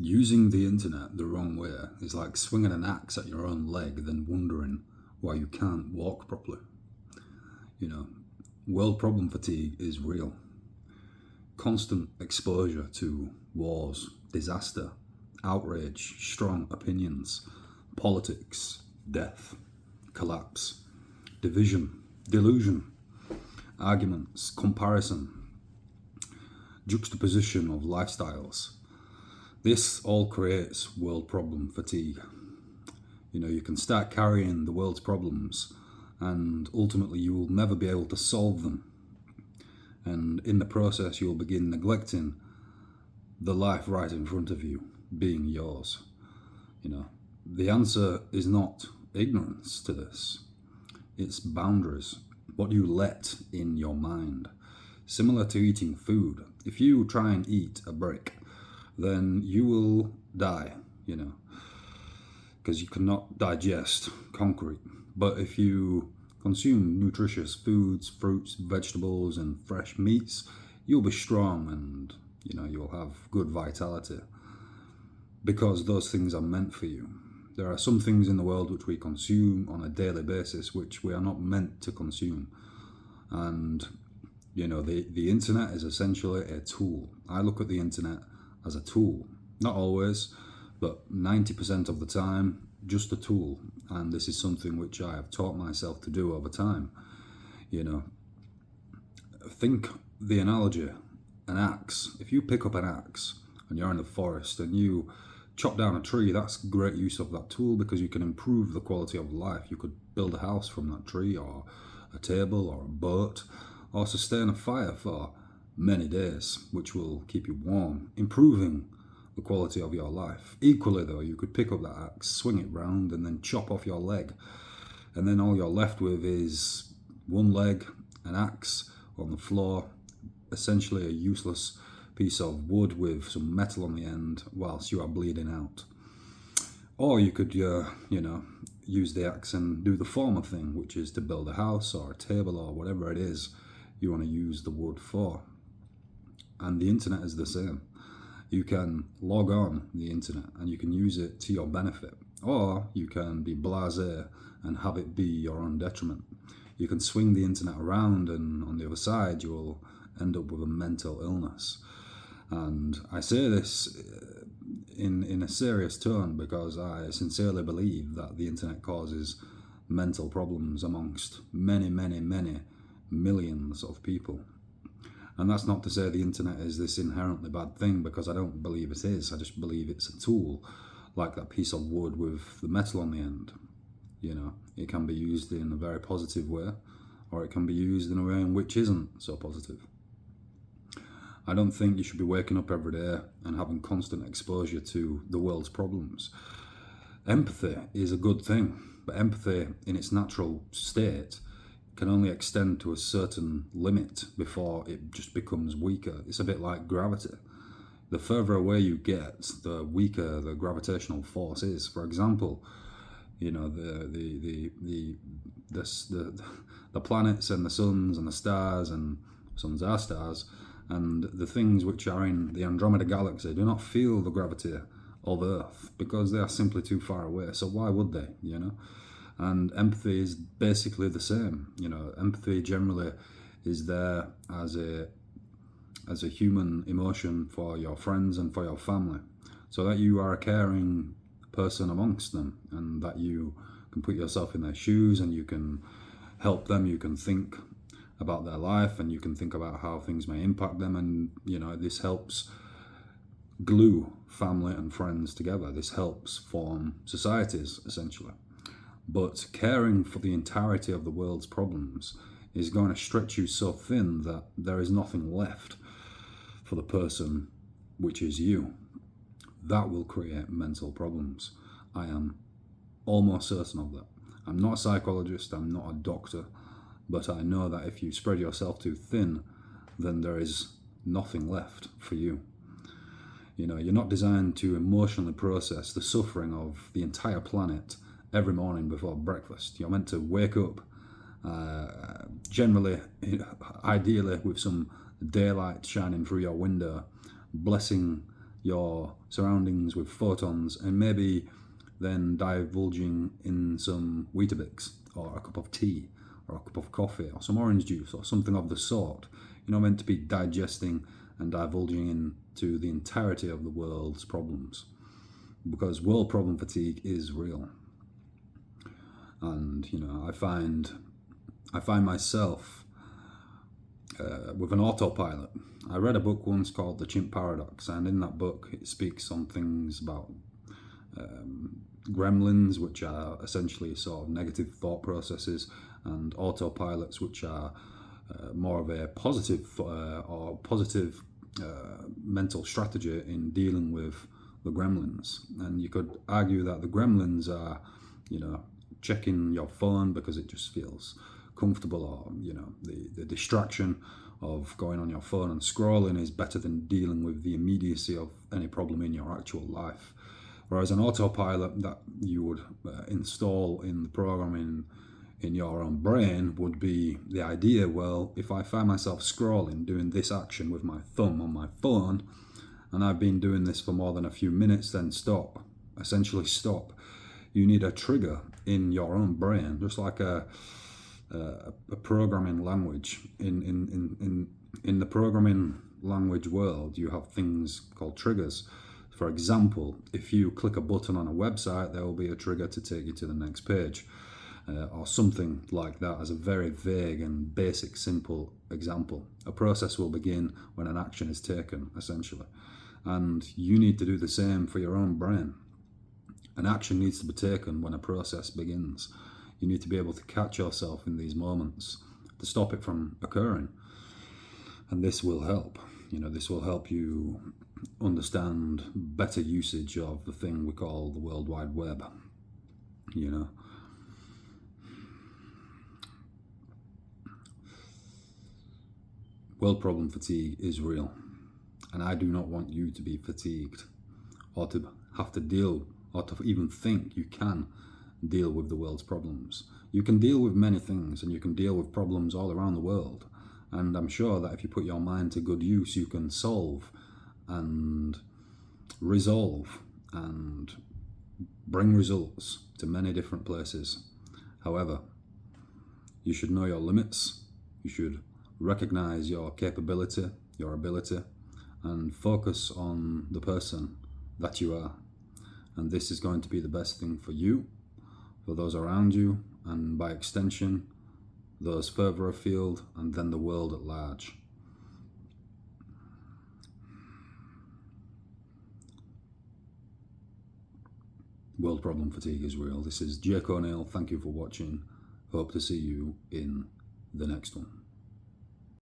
Using the internet the wrong way is like swinging an axe at your own leg, then wondering why you can't walk properly. You know, world problem fatigue is real. Constant exposure to wars, disaster, outrage, strong opinions, politics, death, collapse, division, delusion, arguments, comparison, juxtaposition of lifestyles. This all creates world problem fatigue. You can start carrying the world's problems and ultimately you will never be able to solve them. And in the process, you'll begin neglecting the life right in front of you being yours. The answer is not ignorance to this, it's boundaries. What you let in your mind. Similar to eating food. If you try and eat a brick, then you will die, because you cannot digest concrete. But if you consume nutritious foods, fruits, vegetables, and fresh meats, you'll be strong and you'll have good vitality because those things are meant for you. There are some things in the world which we consume on a daily basis which we are not meant to consume. And the internet is essentially a tool. I look at the internet as a tool. Not always, but 90% of the time, just a tool. And this is something which I have taught myself to do over time. Think the analogy, an axe. If you pick up an axe and you're in the forest and you chop down a tree, that's great use of that tool because you can improve the quality of life. You could build a house from that tree, or a table, or a boat, or sustain a fire for many days, which will keep you warm, improving the quality of your life. Equally though, you could pick up that axe, swing it round, and then chop off your leg. And then all you're left with is one leg, an axe on the floor, essentially a useless piece of wood with some metal on the end whilst you are bleeding out. Or you could, use the axe and do the former thing, which is to build a house or a table or whatever it is you want to use the wood for. And the internet is the same. You can log on the internet and you can use it to your benefit, or you can be blasé and have it be your own detriment. You can swing the internet around and on the other side you'll end up with a mental illness. And I say this in a serious tone because I sincerely believe that the internet causes mental problems amongst many, many, many millions of people. And that's not to say the internet is this inherently bad thing, because I don't believe it is. I just believe it's a tool, like that piece of wood with the metal on the end. It can be used in a very positive way, or it can be used in a way in which isn't so positive. I don't think you should be waking up every day and having constant exposure to the world's problems. Empathy is a good thing, but empathy in its natural state can only extend to a certain limit before it just becomes weaker. It's a bit like gravity. The further away you get, the weaker the gravitational force is. For example, the planets and the suns and the stars, and suns are stars, and the things which are in the Andromeda galaxy do not feel the gravity of Earth because they are simply too far away. So why would they? And empathy is basically the same. Empathy generally is there as a human emotion for your friends and for your family, so that you are a caring person amongst them, and that you can put yourself in their shoes and you can help them. You can think about their life and you can think about how things may impact them, and this helps glue family and friends together. This helps form societies, essentially. But caring for the entirety of the world's problems is going to stretch you so thin that there is nothing left for the person, which is you. That will create mental problems. I am almost certain of that. I'm not a psychologist, I'm not a doctor, but I know that if you spread yourself too thin, then there is nothing left for you. You're not designed to emotionally process the suffering of the entire planet every morning before breakfast. You're meant to wake up, generally, ideally with some daylight shining through your window, blessing your surroundings with photons and maybe then divulging in some Weetabix or a cup of tea or a cup of coffee or some orange juice or something of the sort. You're not meant to be digesting and divulging into the entirety of the world's problems, because world problem fatigue is real. And I find myself with an autopilot. I read a book once called The Chimp Paradox, and in that book it speaks on things about gremlins, which are essentially sort of negative thought processes, and autopilots, which are more of a positive mental strategy in dealing with the gremlins. And you could argue that the gremlins are, checking your phone because it just feels comfortable, or the distraction of going on your phone and scrolling is better than dealing with the immediacy of any problem in your actual life. Whereas an autopilot that you would install in the programming in your own brain would be the idea, well, if I find myself scrolling, doing this action with my thumb on my phone, and I've been doing this for more than a few minutes, then stop. Essentially stop. You need a trigger in your own brain, just like a programming language. In the programming language world, you have things called triggers. For example, if you click a button on a website, there will be a trigger to take you to the next page, or something like that, as a very vague and basic, simple example. A process will begin when an action is taken, essentially. And you need to do the same for your own brain. An action needs to be taken when a process begins. You need to be able to catch yourself in these moments to stop it from occurring. And this will help. This will help you understand better usage of the thing we call the World Wide Web. World problem fatigue is real. And I do not want you to be fatigued, or to have to deal, or to even think you can deal with the world's problems. You can deal with many things, and you can deal with problems all around the world. And I'm sure that if you put your mind to good use, you can solve and resolve and bring results to many different places. However, you should know your limits. You should recognize your capability, your ability, and focus on the person that you are. And this is going to be the best thing for you, for those around you, and by extension, those further afield, and then the world at large. World problem fatigue is real. This is Jake O'Neill. Thank you for watching. Hope to see you in the next one.